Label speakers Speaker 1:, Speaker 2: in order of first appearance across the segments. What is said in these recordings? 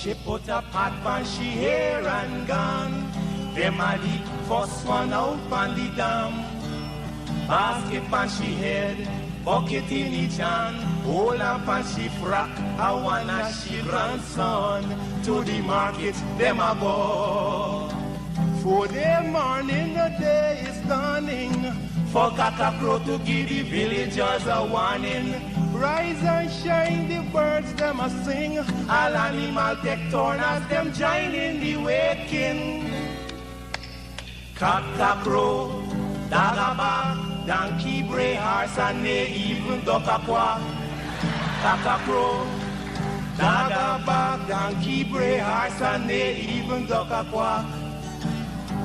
Speaker 1: She put a pot on she hair and gone. Them a the first one out on the dam. Basket on she head, bucket in each hand. Hold up on she frock, I wanna she grandson. To the market, them a go. For the morning, the day is dawning. For cockcrow to give the villagers a warning. Rise and shine, the birds them a sing. All animal take turn as them join in the waking. Cockcrow, dagaba, donkey, bray, horse, and they even duck a quack. Cockcrow, dagaba, donkey, bray, horse, and they even duck a quack.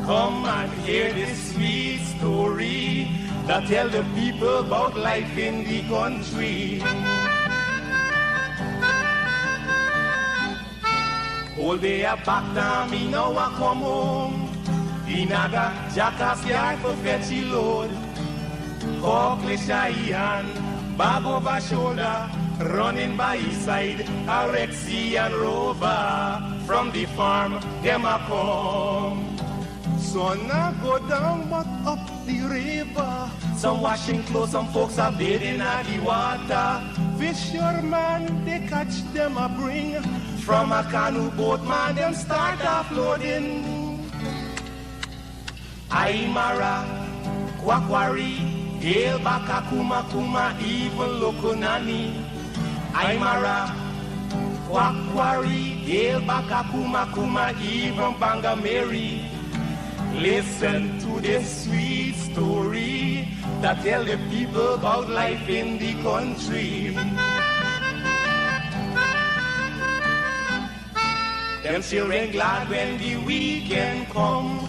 Speaker 1: Come and hear this sweet story that tell the people about life in the country. All day a back down, me now a come home. The naga jackass yard for fetchy load. Cockle shy hand, bag over shoulder, running by his side, a Rexy and Rover. From the farm, them a come. Sun a go down but up the river. Some washing clothes, some folks are bathing at the water. Fisherman, they catch them a bring. From a canoe boat, man, them start offloading. Aymara, Kwakwari, Hail Baka Kuma Kuma, even Lokonani. Aymara, Kwakwari, Hail Baka Kuma Kuma, even Bangameri. Listen to this sweet story that tell the people about life in the country. Them children glad when the weekend come.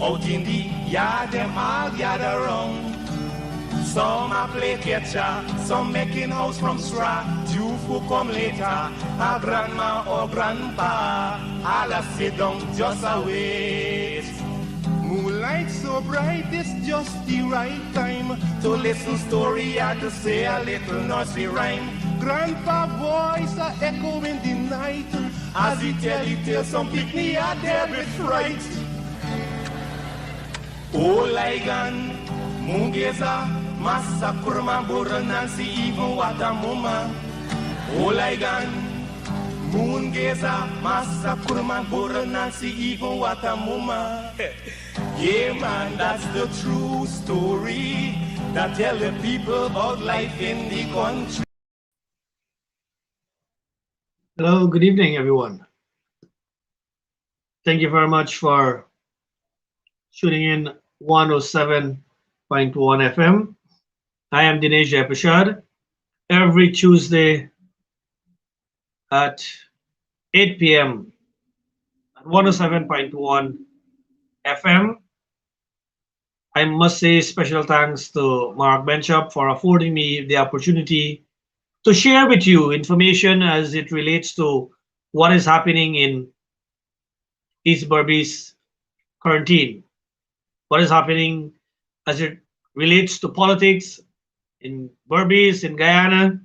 Speaker 1: Out in the yard, them all gather round. Some a play catcher, some making house from straw. Two who come later, a grandma or grandpa. All a sit down just a wait. Moonlight so bright, it's just the right time to listen story or to say a little nursery rhyme. Grandpa voice a echo in the night as he tell some picnic are there with fright. Oh Ligan, Mungeza, Massa Kurma Burra Nancy, even Watamuma. Oh Ligan, Mungeza, Massa Kurma Burra Nancy, even Watamuma. Yeah man, that's the true story that tell the people about life in the country.
Speaker 2: Hello, good evening everyone. Thank you very much for tuning in 107.1 FM. I am Dinesh Jaiprashad. Every Tuesday at 8 p.m. at 107.1 FM. I must say special thanks to Mark Benchop for affording me the opportunity to share with you information as it relates to what is happening in East Berbice quarantine, what is happening as it relates to politics in Berbice, in Guyana,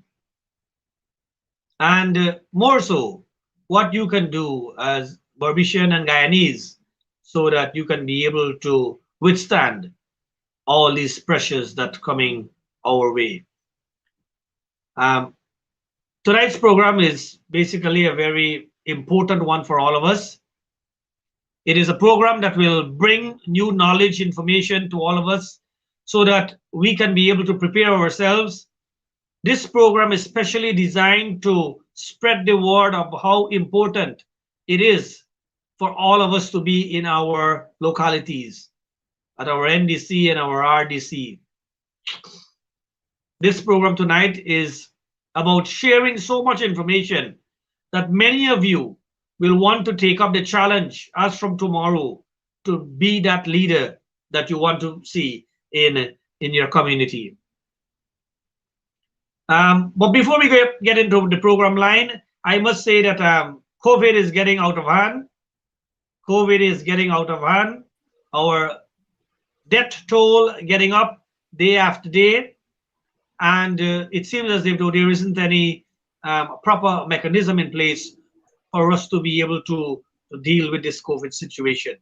Speaker 2: and more so, what you can do as Berbician and Guyanese so that you can be able to withstand all these pressures that coming our way. Tonight's program is basically a very important one for all of us. It is a program that will bring new knowledge, information to all of us so that we can be able to prepare ourselves. This program is specially designed to spread the word of how important it is for all of us to be in our localities, at our NDC and our RDC. This program tonight is about sharing so much information that many of you will want to take up the challenge as from tomorrow to be that leader that you want to see in your community. But before we get into the program line, I must say that COVID is getting out of hand. COVID is getting out of hand. Our death toll getting up day after day. And it seems as if though there isn't any proper mechanism in place for us to be able to deal with this COVID situation.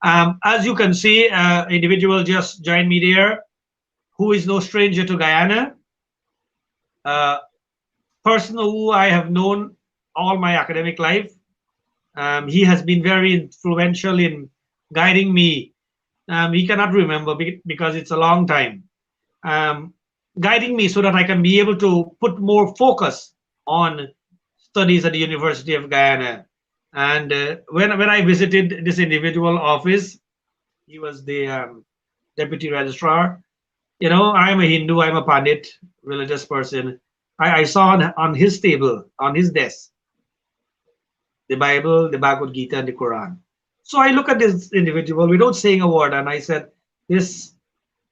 Speaker 2: As you can see, individual just joined me there, who is no stranger to Guyana. Uh, Person who I have known all my academic life. He has been very influential in guiding me. He cannot remember because it's a long time. Um, Guiding me so that I can be able to put more focus on studies at the University of Guyana. And when I visited this individual office, he was the deputy registrar. You know, I'm a Hindu, I'm a Pandit, religious person. I saw on his table, on his desk, the Bible, the Bhagavad Gita, and the Quran. So I look at this individual without saying a word, and I said, this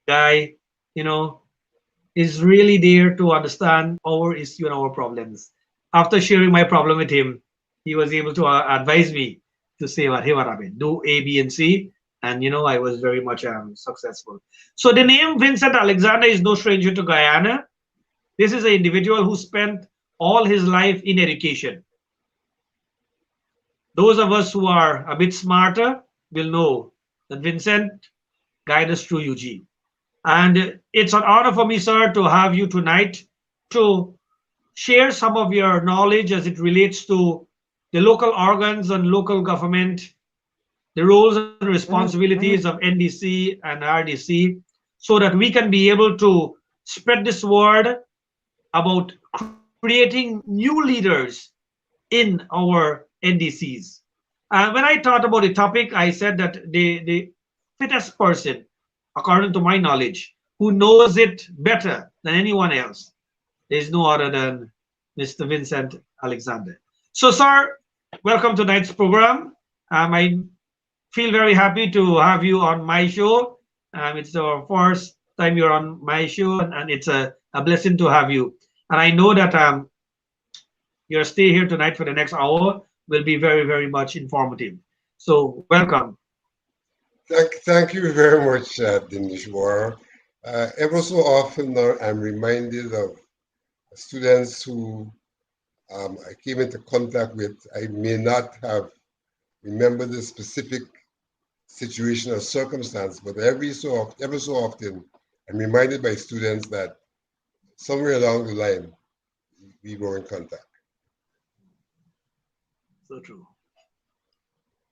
Speaker 2: guy, you know, is really there to understand our issue and our problems. After sharing my problem with him, he was able to advise me to say, what, hey, what happened? Do A, B, and C. And, you know, I was very much successful. So the name Vincent Alexander is no stranger to Guyana. This is an individual who spent all his life in education. Those of us who are a bit smarter will know that Vincent guided us through UG. And it's an honor for me, sir, to have you tonight to share some of your knowledge as it relates to the local organs and local government, the roles and responsibilities of NDC and RDC, so that we can be able to spread this word about creating new leaders in our NDCs. When I thought about the topic, I said that the fittest person, according to my knowledge, who knows it better than anyone else, is no other than Mr. Vincent Alexander. So, sir, welcome to tonight's program. I feel very happy to have you on my show. It's our first time you're on my show, and it's a blessing to have you. And I know that your stay here tonight for the next hour will be very, very much informative. So, welcome.
Speaker 3: Thank you very much, Dinesh. Ever so often I'm reminded of students who I came into contact with. I may not have remembered the specific situation or circumstance, but ever so often, I'm reminded by students that somewhere along the line, we were in contact.
Speaker 2: So true.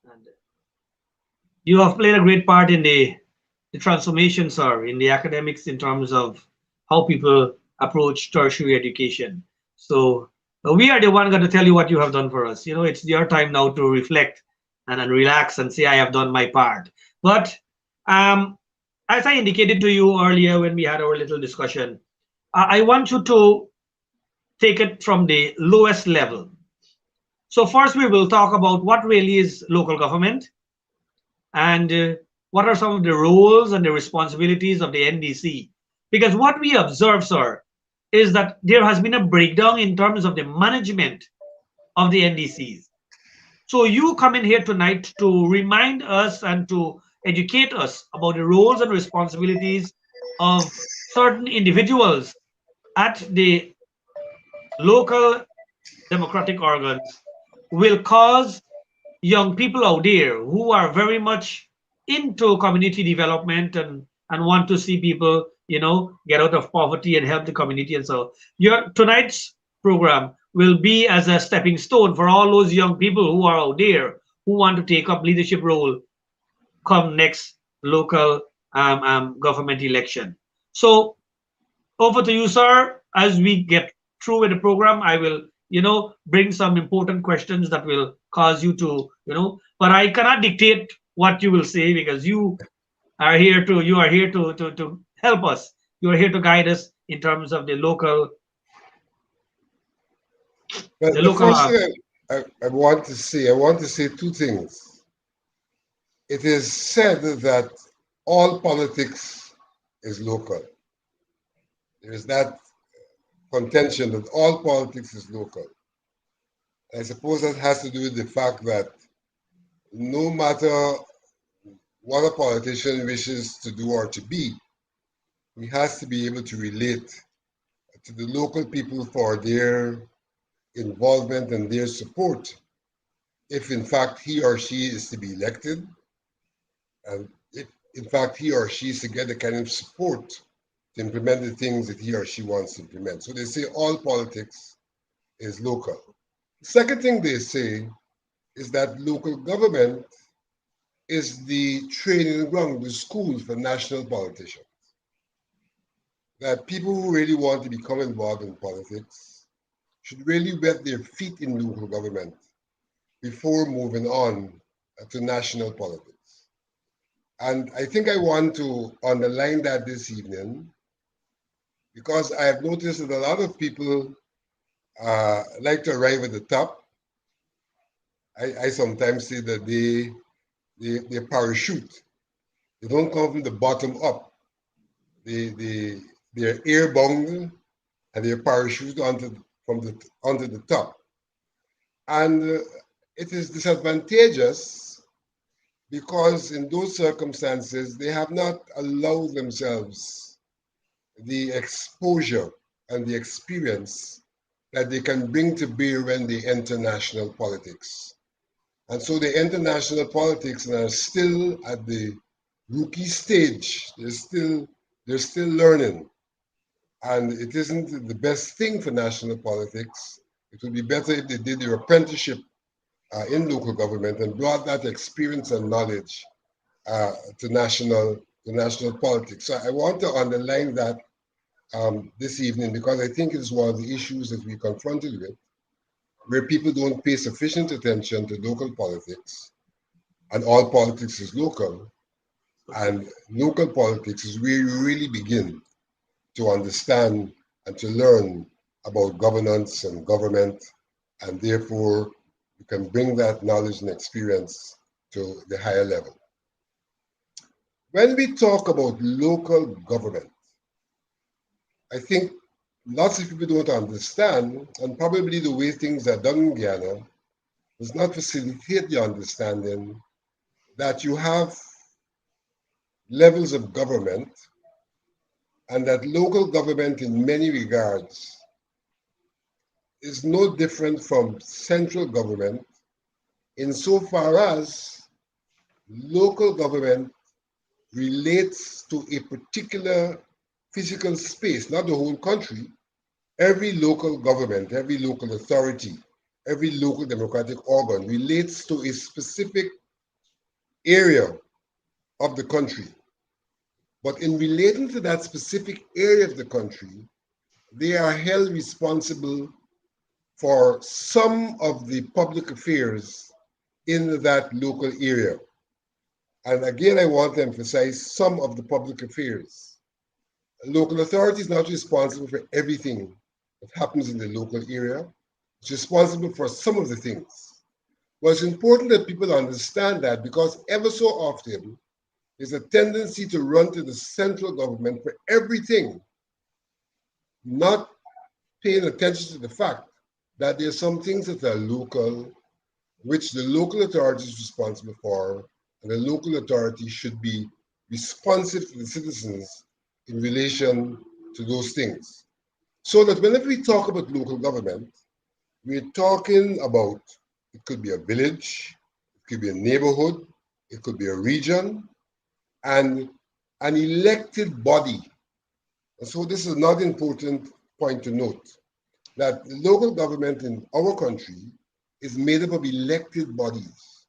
Speaker 2: And you have played a great part in the transformation, sir, in the academics in terms of how people approach tertiary education. So we are the one going to tell you what you have done for us. You know, it's your time now to reflect and relax and say, I have done my part. But as I indicated to you earlier when we had our little discussion, I want you to take it from the lowest level. So first we will talk about what really is local government and what are some of the roles and the responsibilities of the NDC. Because what we observe, sir, is that there has been a breakdown in terms of the management of the NDCs. So you come in here tonight to remind us and to educate us about the roles and responsibilities of certain individuals at the local democratic organs will cause young people out there who are very much into community development and want to see people, you know, get out of poverty and help the community. And so your tonight's program will be as a stepping stone for all those young people who are out there who want to take up leadership role come next local government election. So over to you, sir. As we get through with the program, I will, you know, bring some important questions that will cause you to, you know, but I cannot dictate what you will say because you are here to help us. You are here to guide us in terms of the local.
Speaker 3: But
Speaker 2: The
Speaker 3: the
Speaker 2: local.
Speaker 3: first thing I want to say two things. It is said that all politics is local. There is that contention that all politics is local. I suppose that has to do with the fact that no matter what a politician wishes to do or to be, he has to be able to relate to the local people for their involvement and their support if in fact he or she is to be elected, and if in fact he or she is to get the kind of support to implement the things that he or she wants to implement. So they say all politics is local. The second thing they say is that local government is the training ground, the school for national politicians. That people who really want to become involved in politics should really wet their feet in local government before moving on to national politics. And I think I want to underline that this evening because I have noticed that a lot of people like to arrive at the top. I sometimes say that they parachute. They don't come from the bottom up. They're airbound and they're parachuted onto the top. And it is disadvantageous because in those circumstances, they have not allowed themselves the exposure and the experience that they can bring to bear when they enter national politics. And so they enter national politics and are still at the rookie stage. They're still learning. And it isn't the best thing for national politics. It would be better if they did their apprenticeship in local government and brought that experience and knowledge to national politics. So I want to underline that this evening because I think it's one of the issues that we're confronted with, where people don't pay sufficient attention to local politics, and all politics is local. And local politics is where you really begin to understand and to learn about governance and government, and therefore you can bring that knowledge and experience to the higher level. When we talk about local government, I think lots of people don't understand, and probably the way things are done in Guyana does not facilitate the understanding that you have levels of government and that local government in many regards is no different from central government insofar as local government relates to a particular physical space, not the whole country. Every local government, every local authority, every local democratic organ relates to a specific area of the country. But in relating to that specific area of the country, they are held responsible for some of the public affairs in that local area. And again, I want to emphasize some of the public affairs. A local authority is not responsible for everything that happens in the local area. It's responsible for some of the things. But it's important that people understand that because ever so often, there's a tendency to run to the central government for everything, not paying attention to the fact that there are some things that are local, which the local authority is responsible for, and the local authority should be responsive to the citizens in relation to those things. So that whenever we talk about local government, we're talking about, it could be a village, it could be a neighborhood, it could be a region, and an elected body. And so this is another important point to note, that the local government in our country is made up of elected bodies.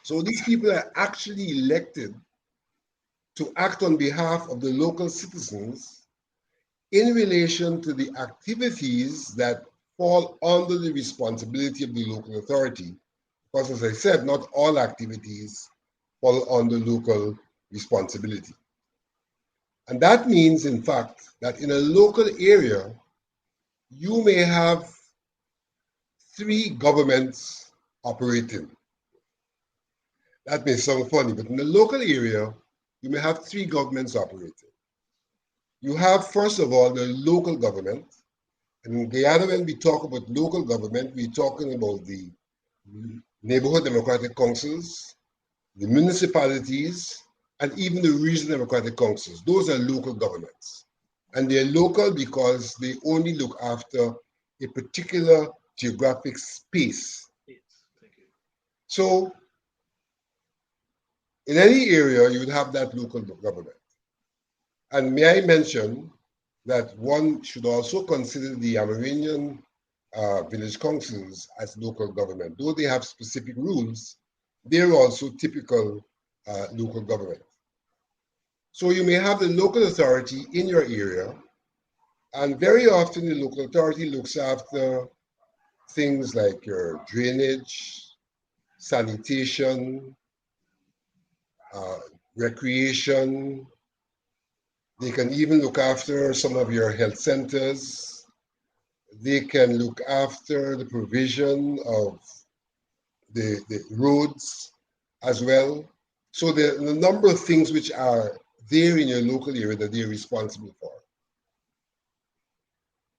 Speaker 3: So these people are actually elected to act on behalf of the local citizens in relation to the activities that fall under the responsibility of the local authority. Because as I said, not all activities fall under local responsibility. And that means, in fact, that in a local area, you may have 3 governments operating. That may sound funny, but in the local area, you may have 3 governments operating. You have, first of all, the local government. And in Guyana, when we talk about local government, we're talking about the neighborhood democratic councils, the municipalities, and even the regional democratic councils. Those are local governments. And they're local because they only look after a particular geographic space.
Speaker 2: Yes, thank you.
Speaker 3: So in any area, you would have that local government. And may I mention that one should also consider the Amerindian village councils as local government. Though they have specific rules, they're also typical local government. So you may have the local authority in your area, and very often the local authority looks after things like your drainage, sanitation, recreation. They can even look after some of your health centers. They can look after the provision of the roads as well. So there are a number of things which are there in your local area that they're responsible for.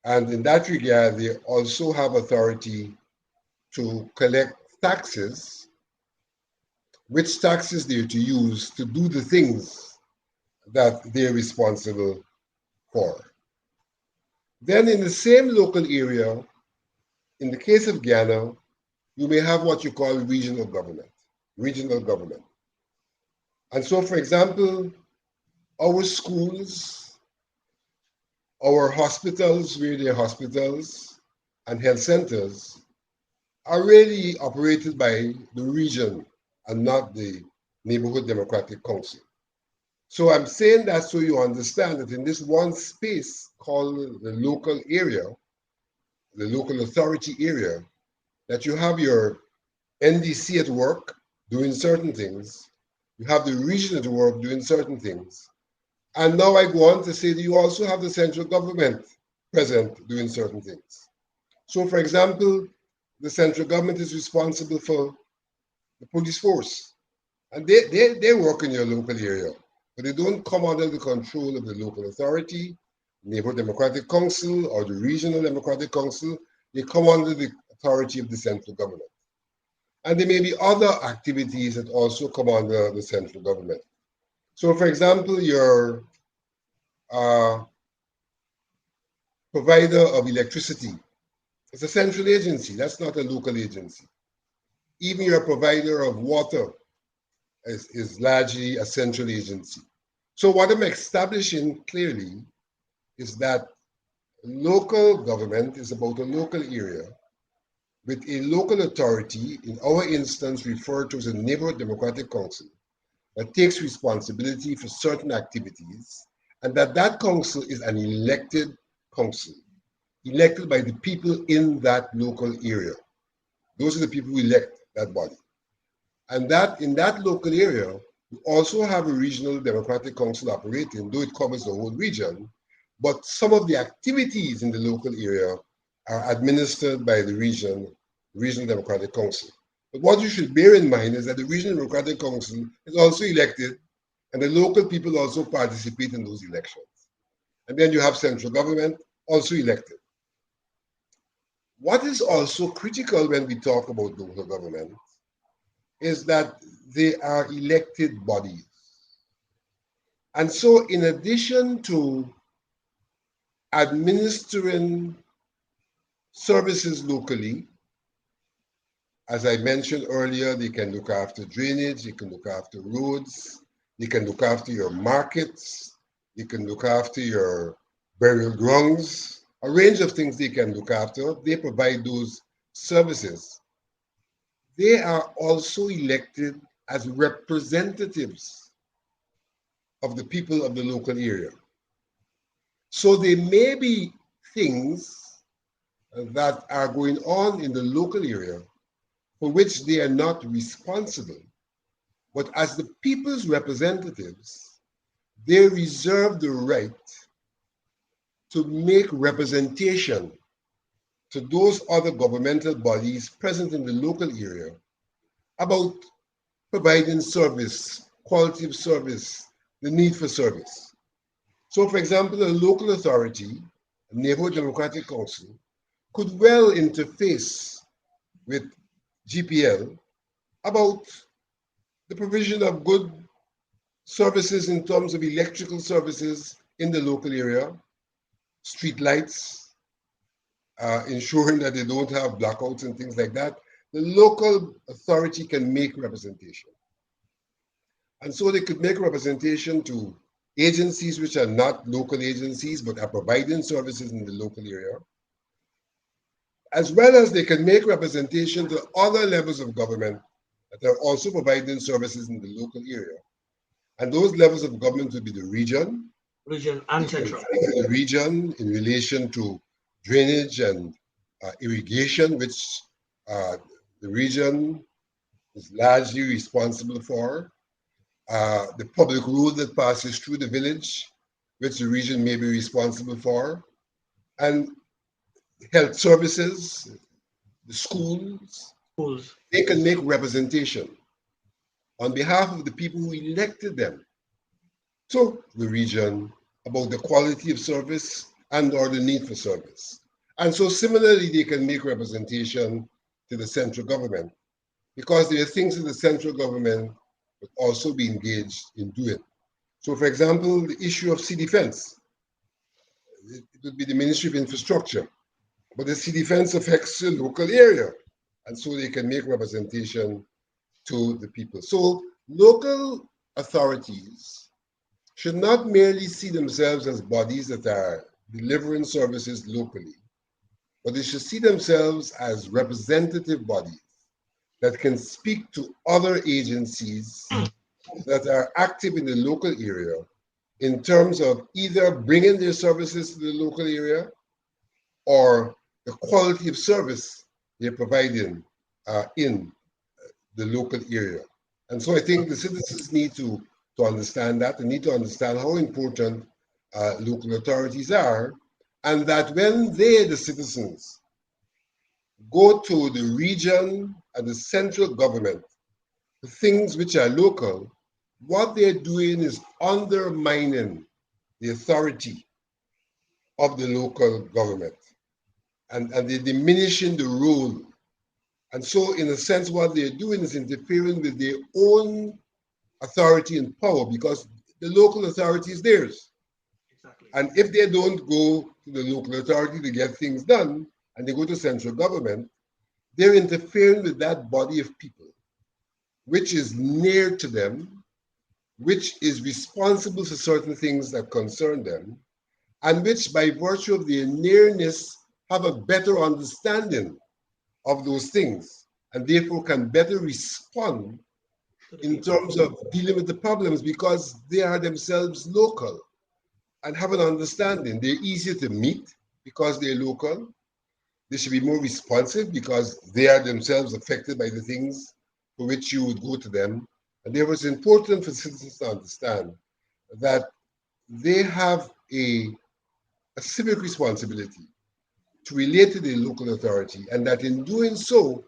Speaker 3: And in that regard, they also have authority to collect taxes, which taxes they're to use to do the things that they're responsible for. Then in the same local area, in the case of Ghana, you may have what you call regional government. And so, for example, our schools, our hospitals, where they're hospitals, and health centers are really operated by the region and not the Neighborhood Democratic Council. So I'm saying that so you understand that in this one space called the local area, the local authority area, that you have your NDC at work doing certain things, you have the region at work doing certain things, and now I go on to say that you also have the central government present doing certain things. So for example, the central government is responsible for the police force, and they work in your local area, but they don't come under the control of the local authority, Neighborhood Democratic Council, or the Regional Democratic Council. They come under the authority of the central government. And there may be other activities that also come under the central government. So for example, your provider of electricity is a central agency. That's not a local agency. Even your provider of water is largely a central agency. So what I'm establishing clearly is that local government is about a local area with a local authority, in our instance referred to as a Neighborhood Democratic Council, that takes responsibility for certain activities, and that council is an elected council, elected by the people in that local area. Those are the people who elect that body. And that in that local area, we also have a regional democratic council operating, though it covers the whole region, but some of the activities in the local area are administered by the regional democratic council. But what you should bear in mind is that the regional democratic council is also elected, and the local people also participate in those elections. And then you have central government also elected. What is also critical when we talk about local government is that they are elected bodies. And so in addition to administering services locally, as I mentioned earlier, they can look after drainage, they can look after roads, they can look after your markets, they can look after your burial grounds, a range of things they can look after. They provide those services. They are also elected as representatives of the people of the local area. So there may be things that are going on in the local area for which they are not responsible, but as the people's representatives, they reserve the right to make representation to those other governmental bodies present in the local area about providing service, quality of service, the need for service. So for example, a local authority, a Neighborhood Democratic Council, could well interface with GPL about the provision of good services in terms of electrical services in the local area, street lights, ensuring that they don't have blackouts and things like that. the local authority can make representation. And so they could make representation to agencies which are not local agencies but are providing services in the local area, as well as they can make representation to other levels of government that are also providing services in the local area. And those levels of government would be the region
Speaker 2: and central.
Speaker 3: The region in relation to drainage and irrigation, which the region is largely responsible for. The public road that passes through the village, which the region may be responsible for, and health services, the schools. They can make representation on behalf of the people who elected them to the region about the quality of service and or the need for service. And so similarly, they can make representation to the central government because there are things that the central government would also be engaged in doing. So for example, the issue of sea defense, it would be the Ministry of Infrastructure, but the sea defense affects the local area. And so they can make representation to the people. So local authorities should not merely see themselves as bodies that are delivering services locally, but they should see themselves as representative bodies that can speak to other agencies that are active in the local area in terms of either bringing their services to the local area or the quality of service they're providing in the local area. And so I think the citizens need to understand that. They need to understand how important local authorities are, and that when they, the citizens, go to the region and the central government, the things which are local, what they're doing is undermining the authority of the local government, and they're diminishing the role. And so in a sense, what they're doing is interfering with their own authority and power, because the local authority is theirs.
Speaker 2: Exactly.
Speaker 3: And if they don't go to the local authority to get things done, and they go to central government, they're interfering with that body of people, which is near to them, which is responsible for certain things that concern them, and which by virtue of their nearness have a better understanding of those things, and therefore can better respond in terms of dealing with the problems because they are themselves local and have an understanding. They're easier to meet because they're local. They should be more responsive because they are themselves affected by the things for which you would go to them. And therefore it's important for citizens to understand that they have a civic responsibility to relate to the local authority, and that in doing so,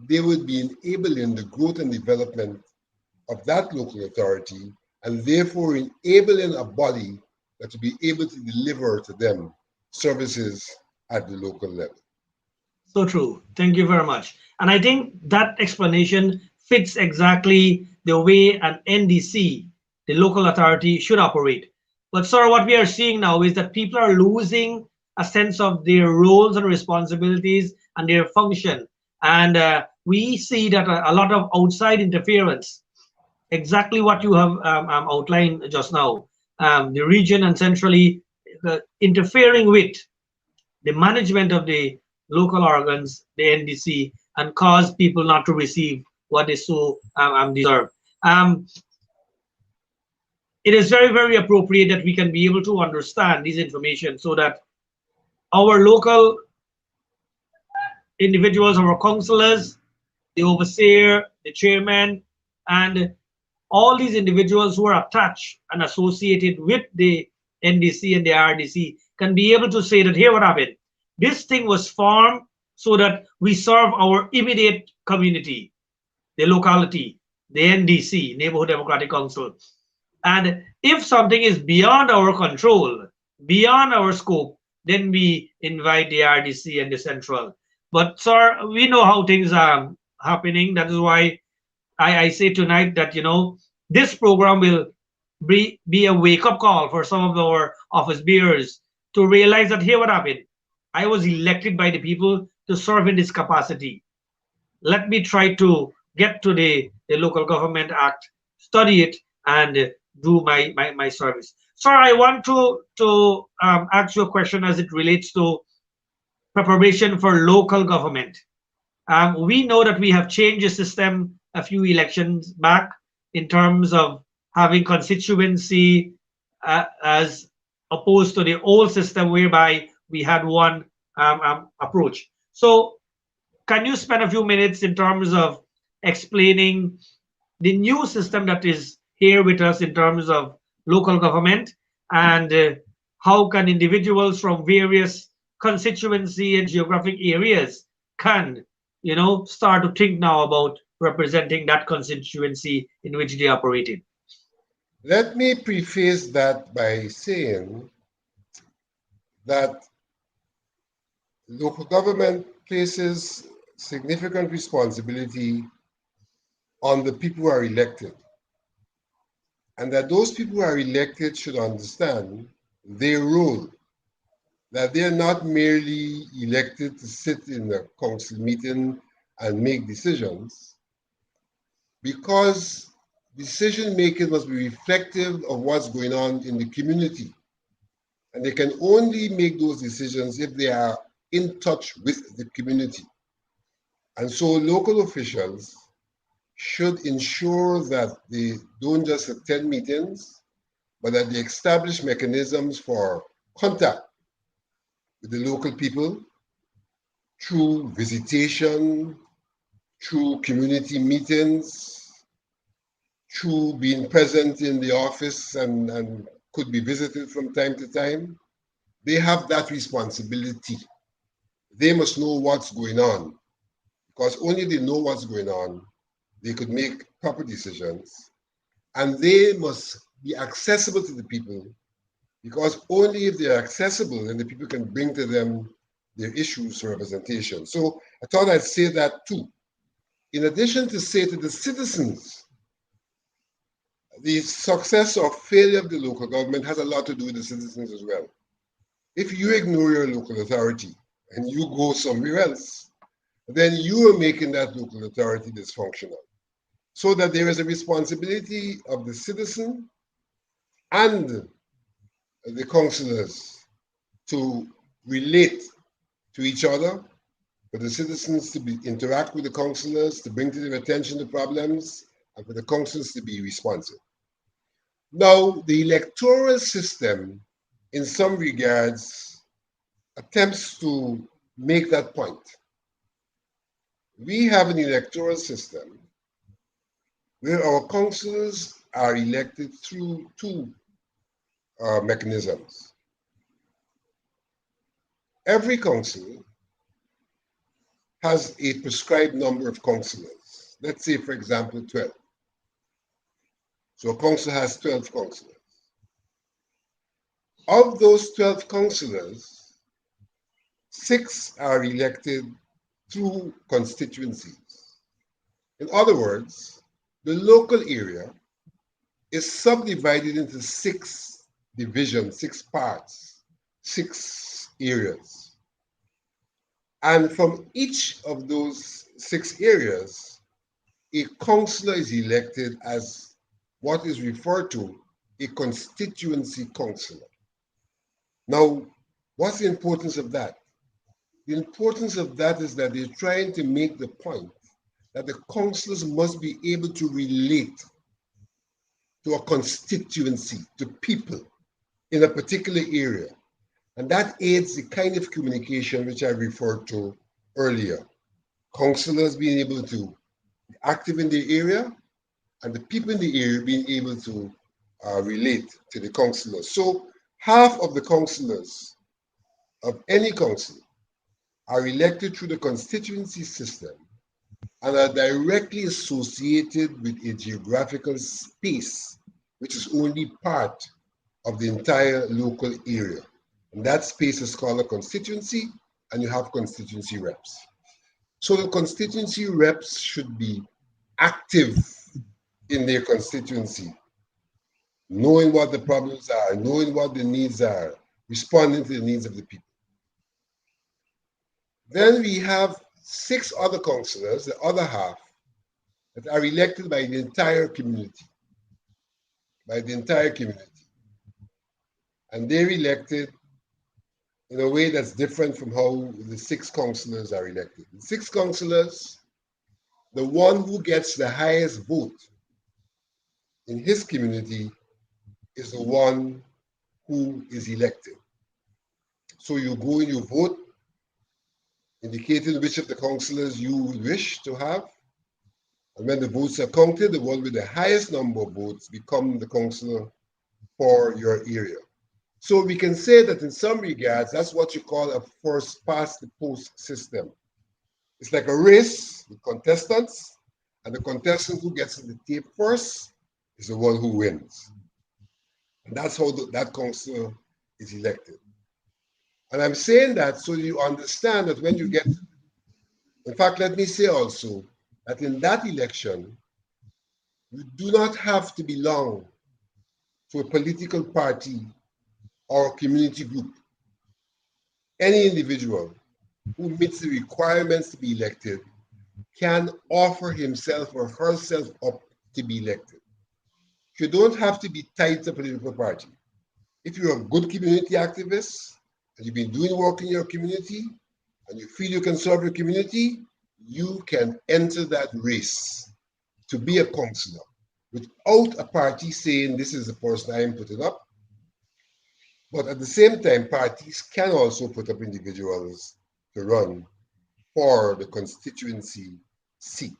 Speaker 3: they would be enabling the growth and development of that local authority, and therefore enabling a body that will be able to deliver to them services at the local level.
Speaker 2: So true. Thank you very much. And I think that explanation fits exactly the way an NDC, the local authority, should operate. But sir, what we are seeing now is that people are losing a sense of their roles and responsibilities and their function. And we see that a lot of outside interference, exactly what you have outlined just now, the region and centrally interfering with the management of the local organs, the NDC, and cause people not to receive what they so deserve. It is very, very appropriate that we can be able to understand this information so that our local individuals, our councillors, the overseer, the chairman, and all these individuals who are attached and associated with the NDC and the RDC can be able to say that here what happened. This thing was formed so that we serve our immediate community, the locality, the NDC, Neighborhood Democratic Council. And if something is beyond our control, beyond our scope, then we invite the RDC and the central. But sir, we know how things are happening. That is why I say tonight that, you know, this program will be a wake-up call for some of our office bearers to realize that here what happened. I was elected by the people to serve in this capacity. let me try to get to the Local Government Act, study it, and do my service. Sir, I want to ask you a question as it relates to preparation for local government. We know that we have changed the system a few elections back in terms of having constituency as opposed to the old system whereby we had one approach. So can you spend a few minutes in terms of explaining the new system that is here with us in terms of local government, and how can individuals from various constituency and geographic areas can, start to think now about representing that constituency in which they operate in?
Speaker 3: Let me preface that by saying that local government places significant responsibility on the people who are elected, and that those people who are elected should understand their role, that they are not merely elected to sit in a council meeting and make decisions, because decision making must be reflective of what's going on in the community. And they can only make those decisions if they are in touch with the community. And so local officials should ensure that they don't just attend meetings, but that they establish mechanisms for contact with the local people through visitation, through community meetings, through being present in the office and could be visited from time to time. They have that responsibility. They must know what's going on, because only they know what's going on, they could make proper decisions. And they must be accessible to the people, because only if they're accessible, then the people can bring to them their issues for representation. So I thought I'd say that too. In addition to say to the citizens, the success or failure of the local government has a lot to do with the citizens as well. If you ignore your local authority and you go somewhere else, then you are making that local authority dysfunctional. So that there is a responsibility of the citizen and the councillors to relate to each other, for the citizens to interact with the councillors, to bring to their attention the problems, and for the councillors to be responsive. Now, the electoral system, in some regards, attempts to make that point. We have an electoral system where our councillors are elected through two mechanisms. Every council has a prescribed number of councillors. Let's say, for example, 12. So a council has 12 councillors. Of those 12 councillors, 6 are elected through constituencies. In other words, the local area is subdivided into 6 divisions, 6 parts, 6 areas. And from each of those 6 areas, a councillor is elected as what is referred to a constituency councillor. Now, what's the importance of that? The importance of that is that they're trying to make the point that the councillors must be able to relate to a constituency, to people in a particular area. And that aids the kind of communication which I referred to earlier. Councillors being able to be active in the area, and the people in the area being able to relate to the councillors. So half of the councillors of any council are elected through the constituency system and are directly associated with a geographical space, which is only part of the entire local area. And that space is called a constituency, and you have constituency reps. So the constituency reps should be active in their constituency, knowing what the problems are, knowing what the needs are, responding to the needs of the people. Then we have 6 other councillors, the other half, that are elected by the entire community. And they're elected in a way that's different from how the 6 councillors are elected. The 6 councillors, the one who gets the highest vote in his community is the one who is elected. So you go and you vote, indicating which of the councillors you wish to have. And when the votes are counted, the one with the highest number of votes become the councillor for your area. So we can say that in some regards, that's what you call a first past the post system. It's like a race with contestants, and the contestant who gets in the tape first is the one who wins. And that's how that councillor is elected. And I'm saying that so you understand that when you get, in fact, let me say also that in that election, you do not have to belong to a political party or a community group. Any individual who meets the requirements to be elected can offer himself or herself up to be elected. You don't have to be tied to a political party. If you're a good community activist and you've been doing work in your community and you feel you can serve your community, you can enter that race to be a councillor without a party saying this is the person I'm putting up. But at the same time, parties can also put up individuals to run for the constituency seat.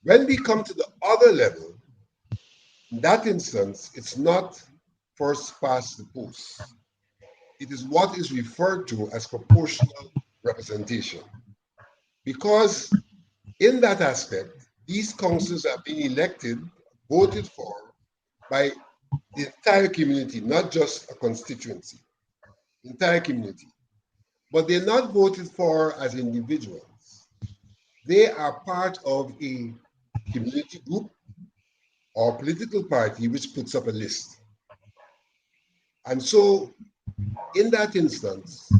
Speaker 3: When we come to the other level, in that instance, it's not first past the post. It is what is referred to as proportional representation. Because in that aspect, these councils are being elected, voted for by the entire community, not just a constituency, the entire community. But they're not voted for as individuals. They are part of a community group or political party which puts up a list. And so in that instance,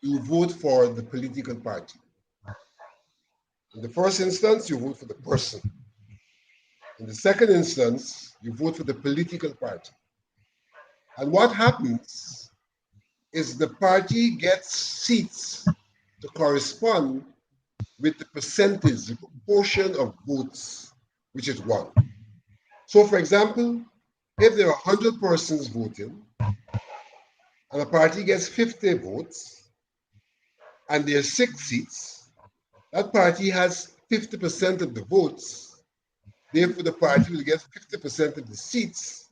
Speaker 3: you vote for the political party. In the first instance, you vote for the person. In the second instance, you vote for the political party. And what happens is the party gets seats to correspond with the percentage, the proportion of votes which it won. So for example, if there are 100 persons voting and a party gets 50 votes and there are 6 seats, that party has 50% of the votes. Therefore, the party will get 50% of the seats.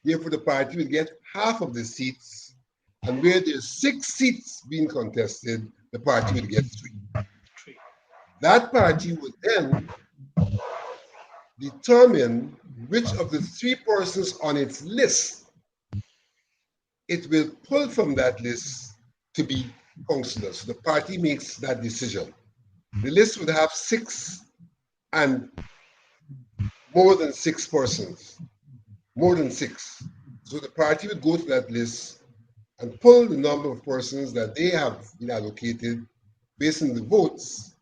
Speaker 3: Therefore, the party will get half of the seats. And where there's 6 seats being contested, the party will get 3. That party will then determine which of the 3 persons on its list it will pull from that list to be councillors. The party makes that decision. The list would have 6 and more than 6 persons, more than 6. So the party would go to that list and pull the number of persons that they have been allocated based on the votes,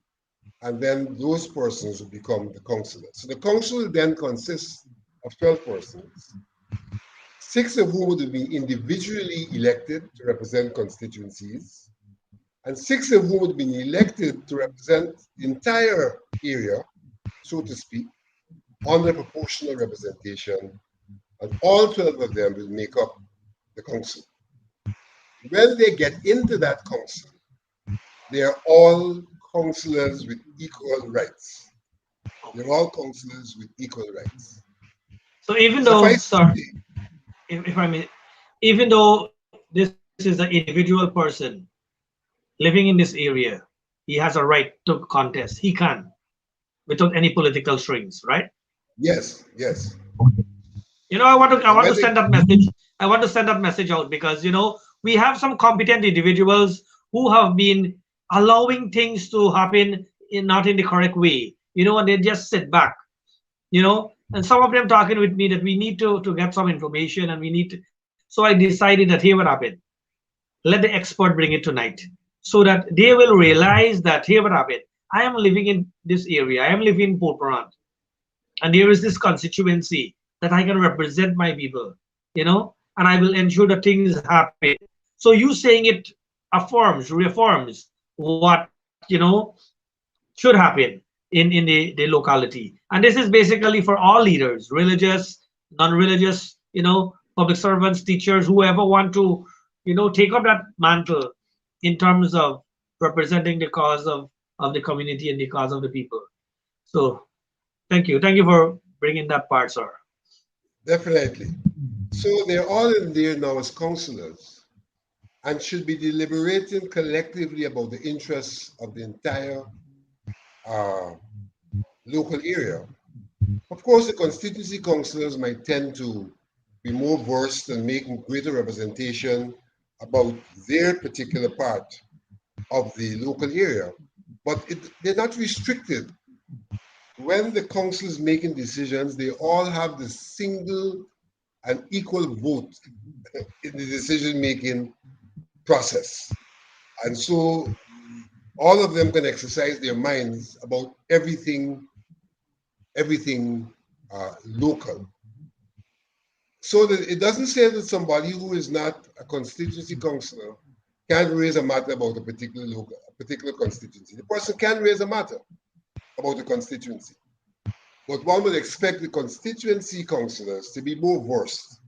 Speaker 3: and then those persons will become the councillors. So the council then consists of 12 persons, 6 of whom would be individually elected to represent constituencies, and 6 of whom would be elected to represent the entire area, so to speak, under proportional representation, and all 12 of them will make up the council. When they get into that council, they are all councillors with equal rights. They're all councillors with equal rights.
Speaker 2: So even though, sir, if I may, even though this is an individual person living in this area, he has a right to contest. He can, without any political strings, right?
Speaker 3: Yes, yes.
Speaker 2: You know, I want to send that message. I want to send that message out because, you know, we have some competent individuals who have been allowing things to happen not in the correct way, you know, and they just sit back, you know, and some of them talking with me that we need to get some information and we need to. So I decided that here what happened. Let the expert bring it tonight. so that they will realize that here what happened. I am living in this area. I am living in Port Morant, and there is this constituency that I can represent my people, and I will ensure that things happen. So you saying it affirms, reaffirms what should happen in the locality. And this is basically for all leaders, religious, non-religious, public servants, teachers, whoever want to, take up that mantle in terms of representing the cause of the community and the cause of the people. So thank you. Thank you for bringing that part, sir.
Speaker 3: Definitely. So they're all in there now as councillors and should be deliberating collectively about the interests of the entire uh, local area. Of course, the constituency councillors might tend to be more versed and making greater representation about their particular part of the local area, but they're not restricted. When the council is making decisions, they all have the single and equal vote in the decision-making process. And so all of them can exercise their minds about everything local. So that it doesn't say that somebody who is not a constituency councillor can't raise a matter about a particular constituency. The person can raise a matter about the constituency. But one would expect the constituency councillors to be more versed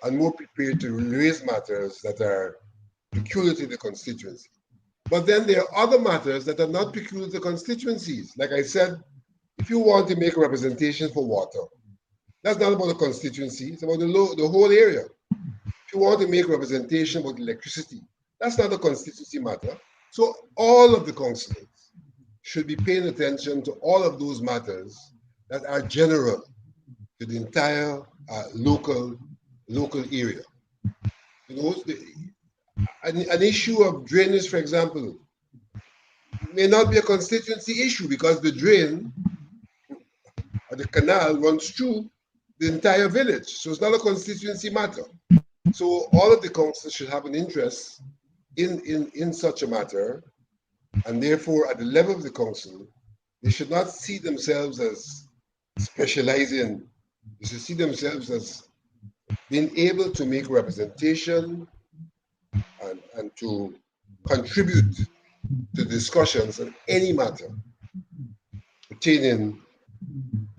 Speaker 3: and more prepared to raise matters that are peculiar to the constituency. But then there are other matters that are not peculiar to constituencies. Like I said, if you want to make a representation for water, that's not about the constituency, it's about the whole area. If you want to make a representation about electricity, that's not a constituency matter. So all of the councillors should be paying attention to all of those matters that are general to the entire local area. An issue of drainage, for example, may not be a constituency issue because the drain or the canal runs through the entire village. So it's not a constituency matter. So all of the councils should have an interest in such a matter, and therefore at the level of the council, they should not see themselves as specializing. They should see themselves as being able to make representation and to contribute to discussions on any matter pertaining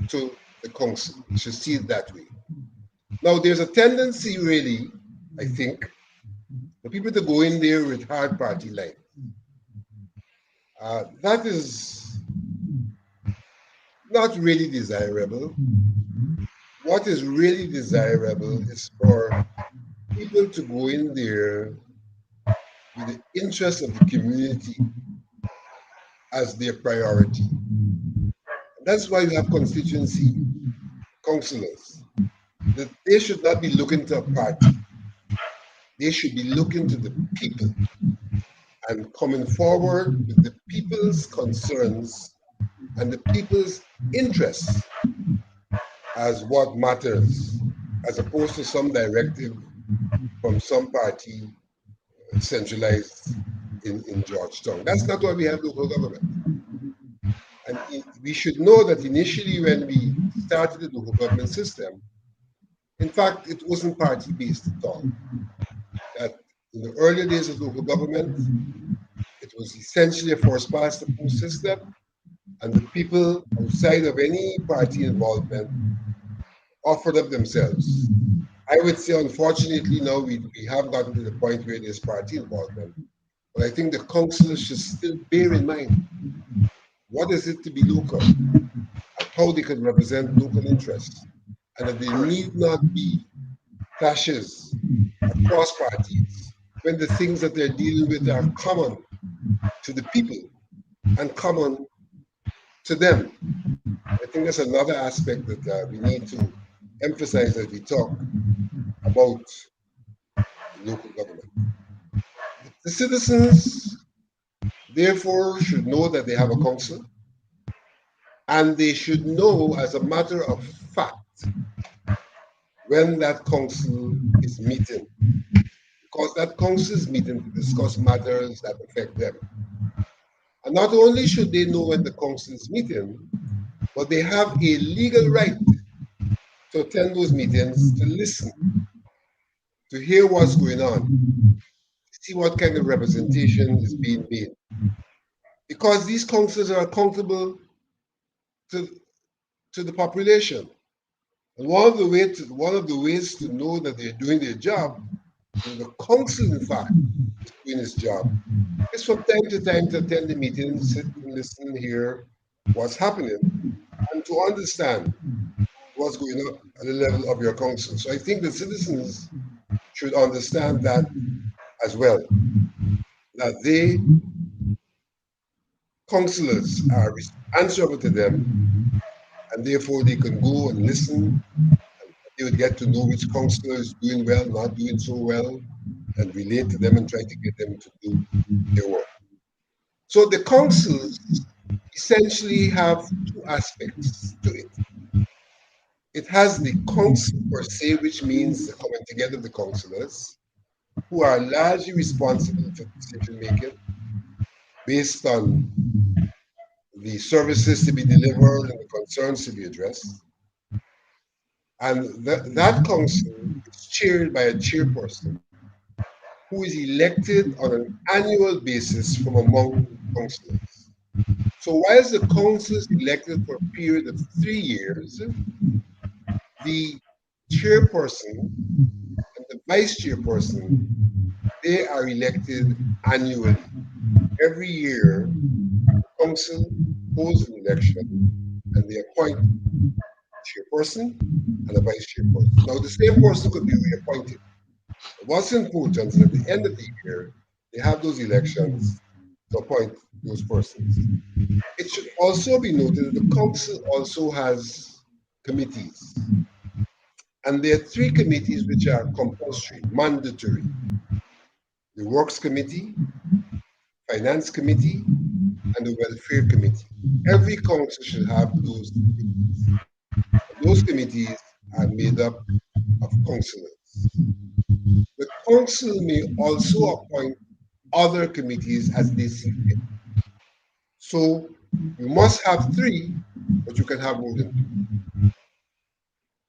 Speaker 3: to the council. You should see it that way. Now, there's a tendency, really, I think, for people to go in there with hard party lines. That is not really desirable. What is really desirable is for people to go in there with the interests of the community as their priority. That's why you have constituency councillors. That they should not be looking to a party. They should be looking to the people and coming forward with the people's concerns and the people's interests as what matters, as opposed to some directive from some party centralized in Georgetown. That's not why we have local government. And we should know that initially when we started the local government system, in fact, it wasn't party-based at all. That in the earlier days of local government, it was essentially a first-past-the-post system, and the people outside of any party involvement offered up themselves. I would say, unfortunately, now we have gotten to the point where there's party involvement. But I think the councillors should still bear in mind what is it to be local and how they can represent local interests, and that there need not be clashes across parties when the things that they're dealing with are common to the people and common to them. I think that's another aspect that we need to emphasize as we talk about local government. The citizens, therefore, should know that they have a council, and they should know, as a matter of fact, when that council is meeting. cause that council's meeting to discuss matters that affect them. And not only should they know when the council is meeting, but they have a legal right to attend those meetings, to listen, to hear what's going on, to see what kind of representation is being made. Because these councils are accountable to, to the population. And one of the ways to know that they're doing their job, and the council, in fact, is doing its job, is from time to time to attend the meetings, sit and listen, hear what's happening, and to understand what's going on at the level of your council. So I think the citizens should understand that as well, that they, councillors, are answerable to them, and therefore they can go and listen. They would get to know which councillor is doing well, not doing so well, and relate to them and try to get them to do their work. So the councils essentially have two aspects to it. It has the council per se, which means the coming together of the councillors, who are largely responsible for decision making based on the services to be delivered and the concerns to be addressed. And that council is chaired by a chairperson who is elected on an annual basis from among councillors. So whilst the council is elected for a period of 3 years, the chairperson and the vice chairperson, they are elected annually. Every year, the council holds an election and they appoint a chairperson and a vice chairperson. Now, the same person could be reappointed. But what's important is at the end of the year, they have those elections to appoint those persons. It should also be noted that the council also has committees. And there are three committees which are compulsory, mandatory. The Works Committee, Finance Committee, and the Welfare Committee. Every council should have those committees. And those committees are made up of councillors. The council may also appoint other committees as they see fit. So you must have three, but you can have more than two.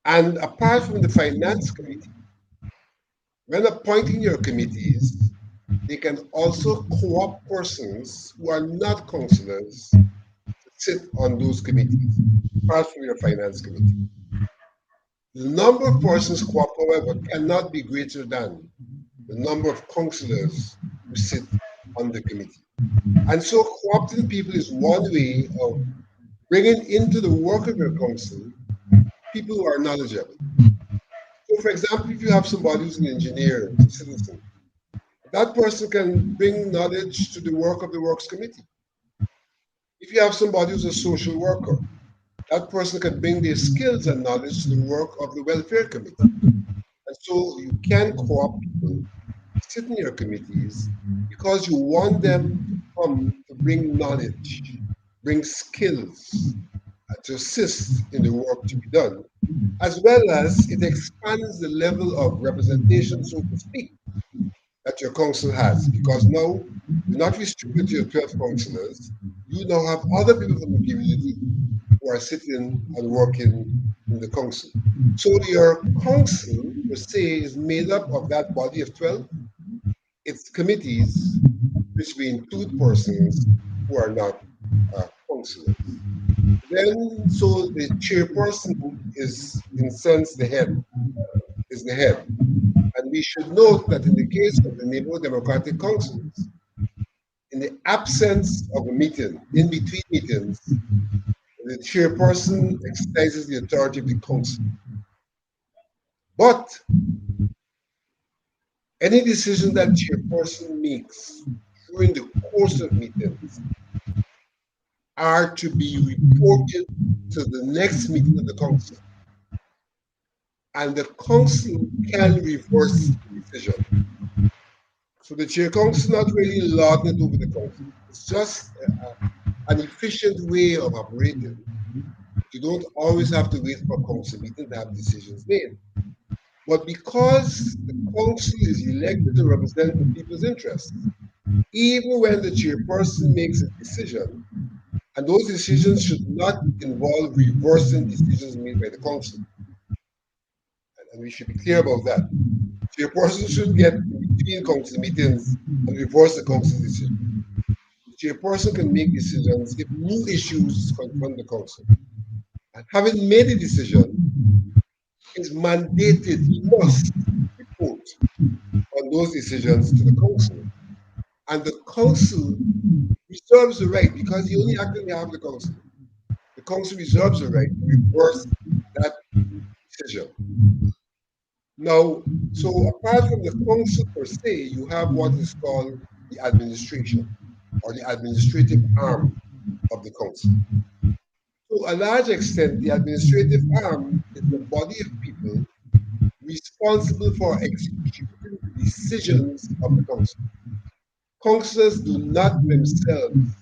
Speaker 3: And apart from the Finance Committee, when appointing your committees, they can also co-opt persons who are not councillors to sit on those committees, apart from your Finance Committee. The number of persons co-opt, however, cannot be greater than the number of councillors who sit on the committee. And so co-opting people is one way of bringing into the work of your council people who are knowledgeable. So, for example, if you have somebody who's an engineer, a citizen, that person can bring knowledge to the work of the Works Committee. If you have somebody who's a social worker, that person can bring their skills and knowledge to the work of the Welfare Committee. And so you can co-opt people to sit in your committees because you want them to come to bring knowledge, bring skills, to assist in the work to be done, as well as it expands the level of representation, so to speak, that your council has. Because now you're not restricted to your 12 councillors, you now have other people from the community who are sitting and working in the council. So your council, per se, is made up of that body of 12. It's committees, which may include persons who are not councillors. Then, so the chairperson is, in a sense, the head, is the head. And we should note that in the case of the neighborhood democratic councils, in the absence of a meeting, in between meetings, the chairperson exercises the authority of the council. But any decision that chairperson makes during the course of meetings are to be reported to the next meeting of the council. And the council can reverse the decision. So the chair council is not really lording it over the council. It's just an efficient way of operating. You don't always have to wait for a council meeting to have decisions made. But because the council is elected to represent the people's interests, even when the chairperson makes a decision, and those decisions should not involve reversing decisions made by the council. And we should be clear about that. Chairperson shouldn't get in between council meetings and reverse the council decision. The chairperson can make decisions if new issues confront the council. And having made a decision, is mandated, he must report on those decisions to the council. And the council reserves the right, because he only acts on behalf of the council reserves the right to reverse that decision. Now, so apart from the council per se, you have what is called the administration or the administrative arm of the council. To a large extent, the administrative arm is the body of people responsible for executing the decisions of the council. Councillors do not themselves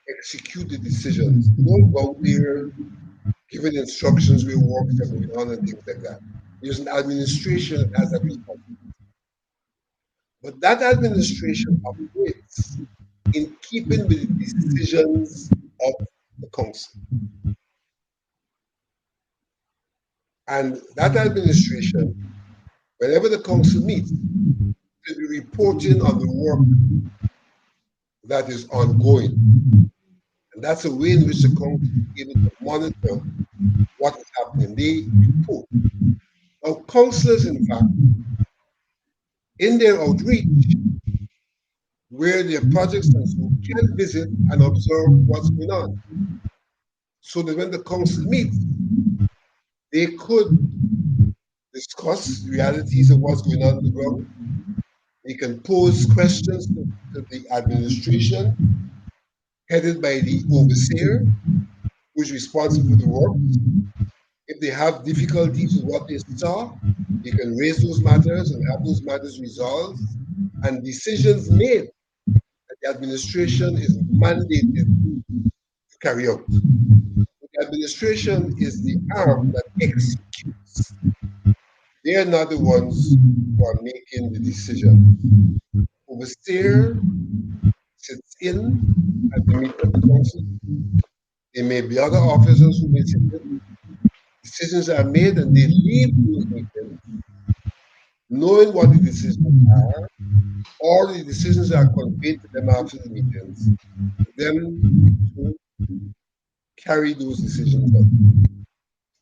Speaker 3: execute the decisions. They don't go there giving instructions where works are going on and things like that. There's an administration that has that responsibility. But that administration operates in keeping with the decisions of the council. And that administration, whenever the council meets, will be reporting on the work that is ongoing. And that's a way in which the council is able to monitor what is happening. They report. Now, councillors, in fact, in their outreach, where their projects and so can visit and observe what's going on. So that when the council meets, they could discuss realities of what's going on the ground. They can pose questions to the administration, headed by the overseer, who's responsible for the work. If they have difficulties with what they saw, they can raise those matters and have those matters resolved and decisions made that the administration is mandated to carry out. The administration is the arm that executes. They are not the ones who are making the decision. Overseer sits in at the meeting of the council. There may be other officers who may sit in. Decisions are made and they leave those meetings knowing what the decisions are, or the decisions are conveyed to them after the meetings, for them to carry those decisions out.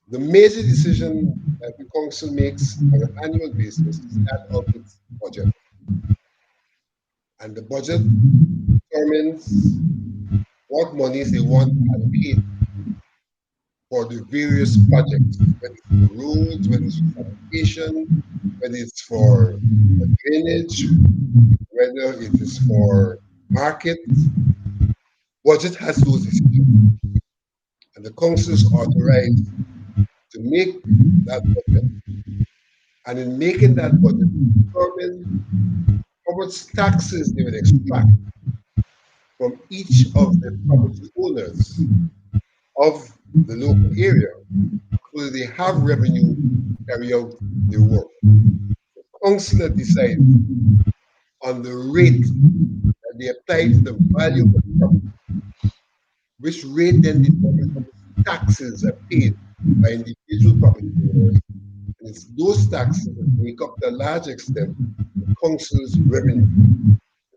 Speaker 3: The major decision that the council makes on an annual basis is that of its budget. And the budget determines what monies they want to allocate for the various projects, whether it's for roads, whether it's for sanitation, whether it's for drainage, whether it is for market. Budget has those decisions. And the council is authorized to make that budget. And in making that budget, determine how much taxes they will extract from each of the property owners of the local area so that they have revenue to carry out their work. The council decides on the rate that they apply to the value of the property, which rate then determines how much taxes are paid by individual property owners. And it's those taxes that make up to a large extent the council's revenue.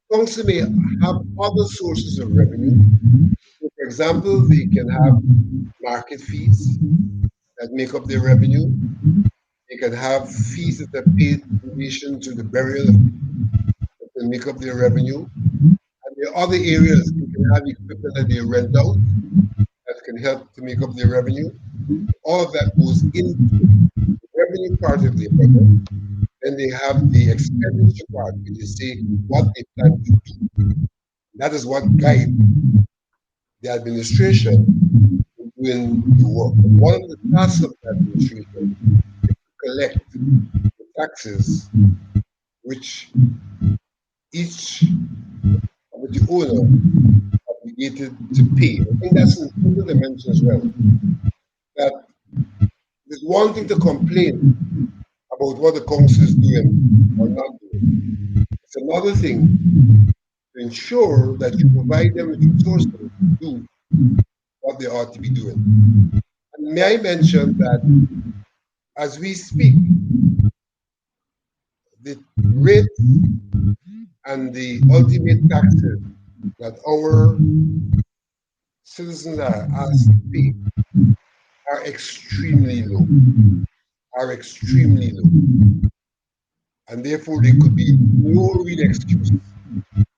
Speaker 3: The council may have other sources of revenue. So for example, they can have market fees that make up their revenue. They can have fees that are paid in relation to the burial of people that can make up their revenue. And there are other areas they can have equipment that they rent out that can help to make up their revenue. All of that goes into the revenue part of their budget. Then they have the expenditure part, where they say what they plan to do. That is what guides the administration in doing the work. And one of the tasks of the administration is to collect the taxes which each property owner is obligated to pay. I think that's an important dimension as well. That there's one thing to complain about about what the council is doing or not doing. It's another thing to ensure that you provide them with resources to do what they ought to be doing. And may I mention that as we speak, the rates and the ultimate taxes that our citizens are asked to pay are extremely low, are extremely low. And therefore, there could be no real excuse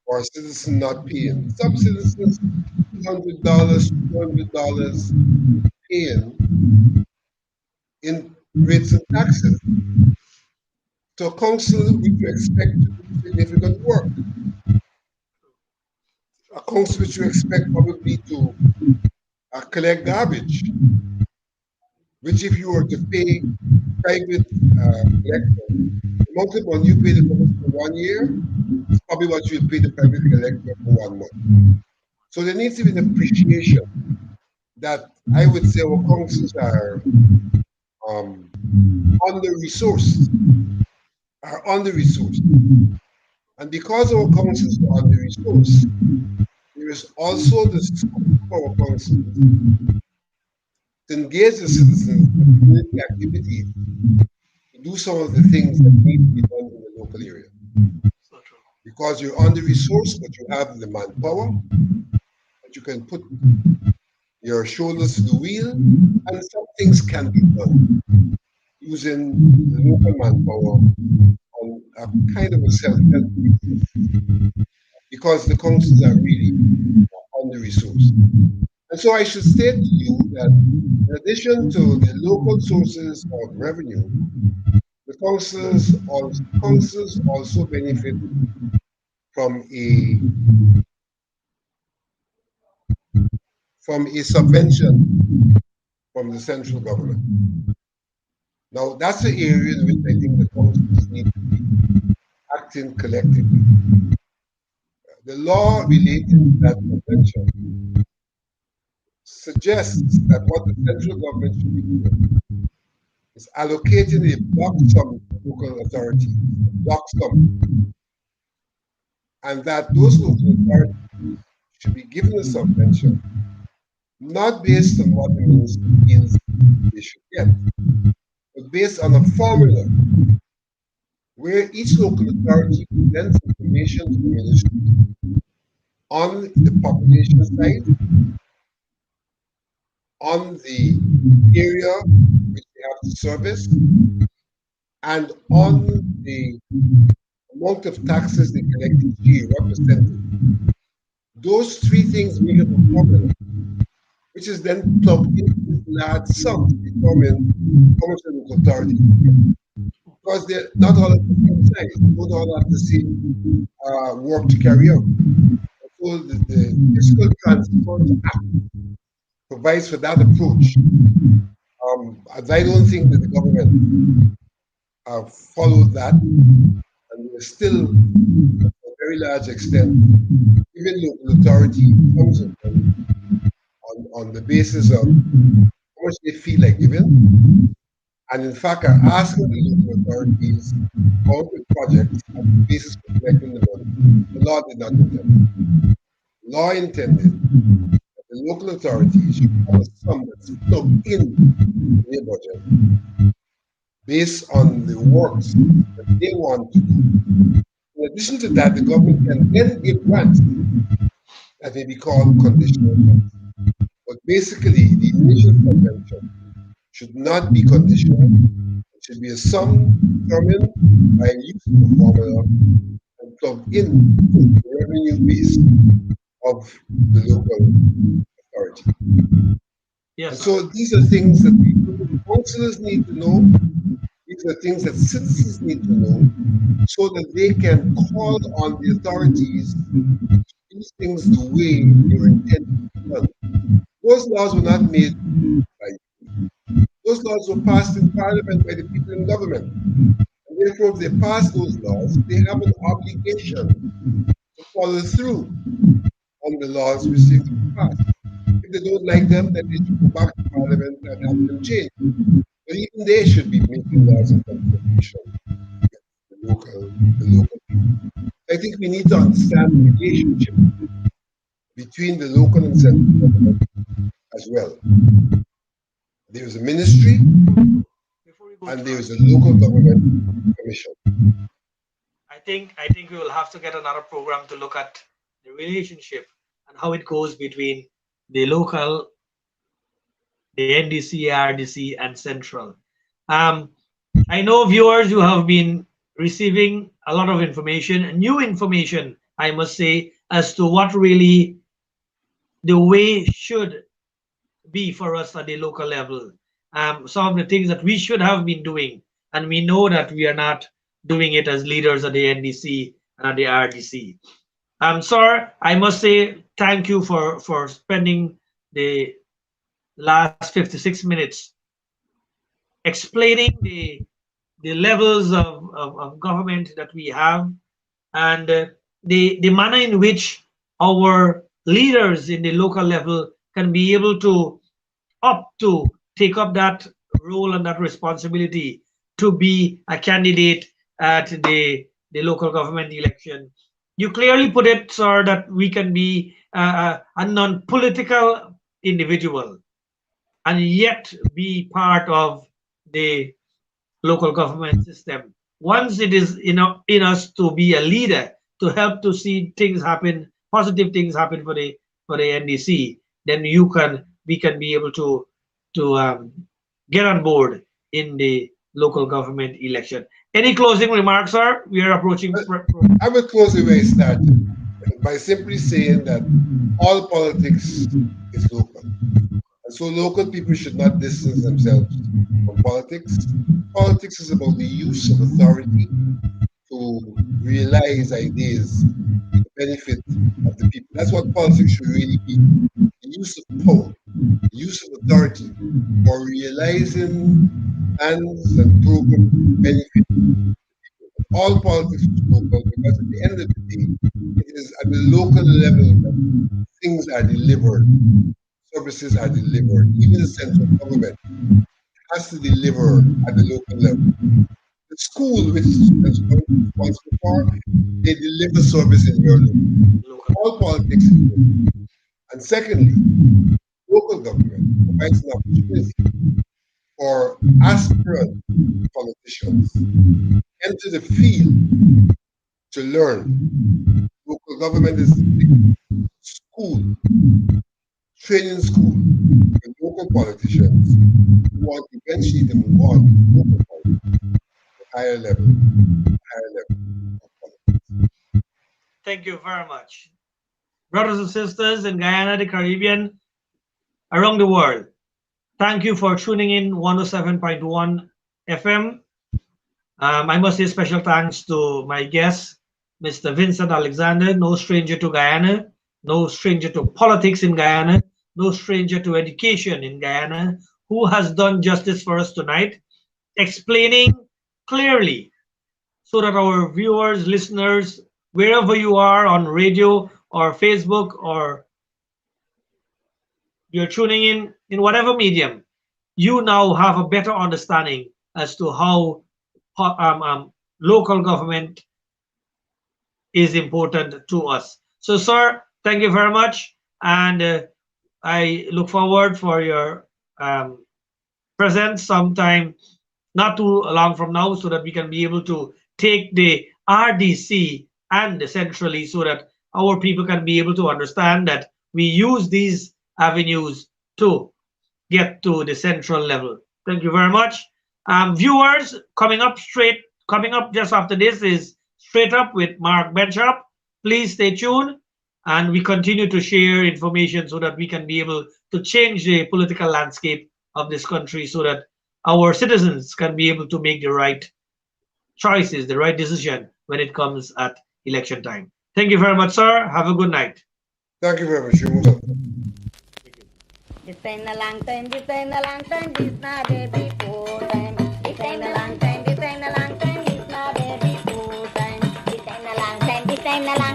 Speaker 3: for a citizen not paying. Some citizens, $200, $200 paying in rates and taxes. So a council which you expect to do significant work, a council which you expect probably to collect garbage, which if you were to pay private collector, the amount of money you pay the government for 1 year is probably what you pay the private collector for 1 month. So there needs to be an appreciation that I would say our councils are um, under-resourced, are under-resourced. And because our councils are under-resourced, there is also the scope for our councils to engage the citizens in community activities to do some of the things that need to be done in the local area. Because you're under-resourced, but you have the manpower, that you can put your shoulders to the wheel, and some things can be done using the local manpower on a kind of a self-help basis, because the councils are really under-resourced. And so I should state to you that in addition to the local sources of revenue, the councils also benefit from a subvention from the central government. Now that's the area in which I think the councils need to be acting collectively. The law relating to that subvention suggests that what the central government should be doing is allocating a block sum to local authorities, a block sum, and that those local authorities should be given a subvention, not based on what the minister feels they should get, but based on a formula where each local authority presents information to the ministry on the population size, on the area which they have to service, and on the amount of taxes they collect each year, what percentage. Those three things make up a formula, which is then plugged into this large sum to determine how much the local authority can get. Because they're not all at the same size, they don't all have the same work to carry out. So the Fiscal Transfer Act provides for that approach. As I don't think that the government have followed that, and we're still, to a very large extent, giving local authority funds on the basis of how much they feel like giving, and in fact are asking the local authorities about the projects on the basis of collecting the money. The law did not intend it. The law intended that the local authorities should have a sum that's plugged in their budget based on the works that they want to do. In addition to that, the government can then give grants that may be called conditional grants. But basically, the initial subvention should not be conditional. It should be a sum determined by use of the formula and plugged in to the revenue base of the local authority.
Speaker 2: Yes.
Speaker 3: And so these are things that the councillors need to know. These are things that citizens need to know so that they can call on the authorities to do things the way they were intended to be done. Those laws were not made by you. Those laws were passed in Parliament by the people in government. And therefore, if they pass those laws, they have an obligation to follow through on the laws which they pass. If they don't like them, then they should go back to Parliament and have them changed. But even they should be making laws in consultation with the local people. I think we need to understand the relationship between the local and central government as well. There's a ministry
Speaker 2: Before we go
Speaker 3: and
Speaker 2: to our,
Speaker 3: there's a local government commission.
Speaker 2: I think we will have to get another program to look at the relationship and how it goes between the local, the NDC, RDC, and central. Um, I know viewers, you have been receiving a lot of information, new information, I must say, as to what really the way should be for us at the local level. Some of the things that we should have been doing, and we know that we are not doing it as leaders at the NDC and at the RDC. Sir, I must say thank you for spending the last 56 minutes explaining the levels of government that we have, and the manner in which our leaders in the local level can be able to opt to take up that role and that responsibility to be a candidate at the local government election. You clearly put it, sir, that we can be a non-political individual and yet be part of the local government system. Once it is in us to be a leader, to help to see things happen, positive things happen for the NDC, then we can be able to get on board in the local government election. Any closing remarks, sir? We are approaching.
Speaker 3: I will close the way I started by simply saying that all politics is local. And so local people should not distance themselves from politics. Politics is about the use of authority to realize ideas to the benefit of the people. That's what politics should really be. The use of power, the use of authority for realizing plans and programs to benefit all politics is local because at the end of the day, it is at the local level that things are delivered, services are delivered. Even the central government has to deliver at the local level. The school, which the central government is responsible for, they deliver service in your local. All politics is local. And secondly, local government provides an opportunity for aspirant politicians enter the field to learn. Local government is the school, training school for local politicians who want eventually to move on to local politics, to higher level of politics.
Speaker 2: Thank you very much. Brothers and sisters in Guyana, the Caribbean, around the world, thank you for tuning in 107.1 FM. I must say special thanks to my guest, Mr. Vincent Alexander, no stranger to Guyana, no stranger to politics in Guyana, no stranger to education in Guyana, who has done justice for us tonight, explaining clearly so that our viewers, listeners, wherever you are on radio or Facebook or you're tuning in whatever medium, you now have a better understanding as to how local government is important to us. So, sir, thank you very much, and I look forward for your presence sometime not too long from now, so that we can be able to take the RDC and the centrally, so that our people can be able to understand that we use these avenues to get to the central level. Thank you very much. Viewers, coming up just after this is Straight Up with Mark Benchop. Please stay tuned, and we continue to share information so that we can be able to change the political landscape of this country, so that our citizens can be able to make the right choices, the right decision when it comes at election time. Thank you very much, sir. Have a good night.
Speaker 3: Thank you very much. You're welcome.
Speaker 4: This ain't a long time, this ain't a long time, this not a before time. This ain't a long time, this ain't a long time, this not a before time. This ain't a long time, this ain't a long time.